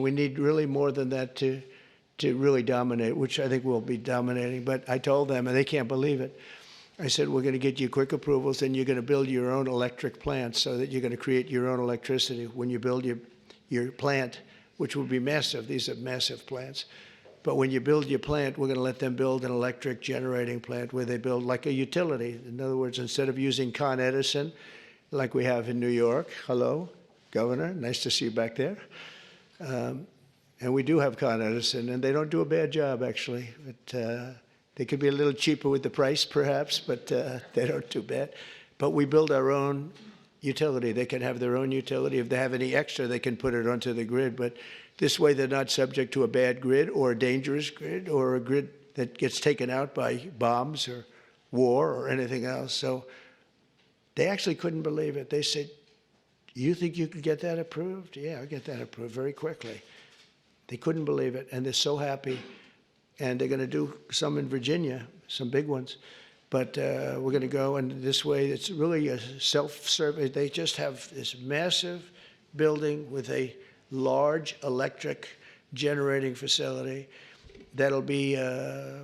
We need really more than that to really dominate, which I think we'll be dominating. But I told them, and they can't believe it. I said, we're going to get you quick approvals, and you're going to build your own electric plant so that you're going to create your own electricity when you build your plant, which will be massive. These are massive plants. But when you build your plant, we're going to let them build an electric generating plant where they build like a utility. In other words, instead of using Con Edison, like we have in New York, hello, Governor, nice to see you back there. And we do have Con Edison, and they don't do a bad job, actually. But, they could be a little cheaper with the price, perhaps, but they don't do bad. But we build our own utility. They can have their own utility. If they have any extra, they can put it onto the grid. But this way, they're not subject to a bad grid or a dangerous grid or a grid that gets taken out by bombs or war or anything else. So they actually couldn't believe it. They said, you think you could get that approved? Yeah, I'll get that approved very quickly. They couldn't believe it, and they're so happy. And they're going to do some in Virginia, some big ones. But we're going to go, and this way, it's really a self-service. They just have this massive building with a large electric generating facility that'll be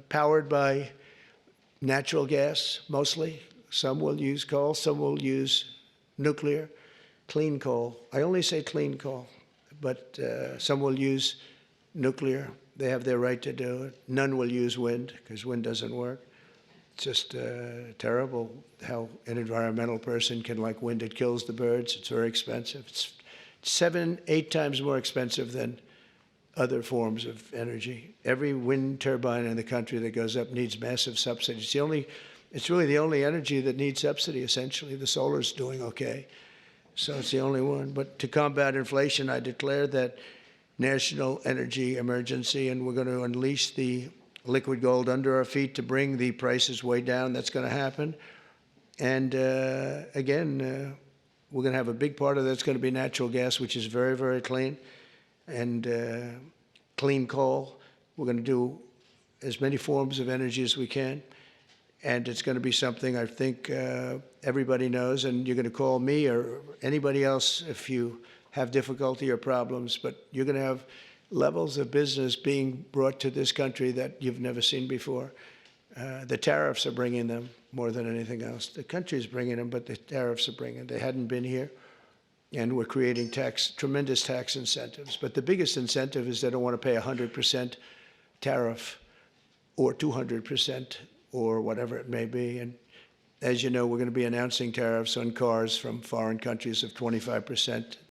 powered by natural gas, mostly. Some will use coal, some will use nuclear, clean coal. I only say clean coal, but some will use nuclear. They have their right to do it. None will use wind, because wind doesn't work. It's just terrible how an environmental person can like wind. It kills the birds. It's very expensive. It's 7, 8 times more expensive than other forms of energy. Every wind turbine in the country that goes up needs massive subsidies. It's really the only energy that needs subsidy, essentially. The solar's doing okay. So it's the only one. But to combat inflation, I declared that national energy emergency, and we're going to unleash the liquid gold under our feet to bring the prices way down. That's going to happen. And again, we're going to have a big part of that's going to be natural gas, which is very, very clean, and clean coal. We're going to do as many forms of energy as we can. And it's going to be something I think everybody knows, and you're going to call me or anybody else if you have difficulty or problems, but you're going to have levels of business being brought to this country that you've never seen before. The tariffs are bringing them more than anything else. The country's bringing them, but the tariffs are bringing them. They hadn't been here, and we're creating tremendous tax incentives. But the biggest incentive is they don't want to pay 100% tariff or 200% or whatever it may be. And as you know, we're going to be announcing tariffs on cars from foreign countries of 25%.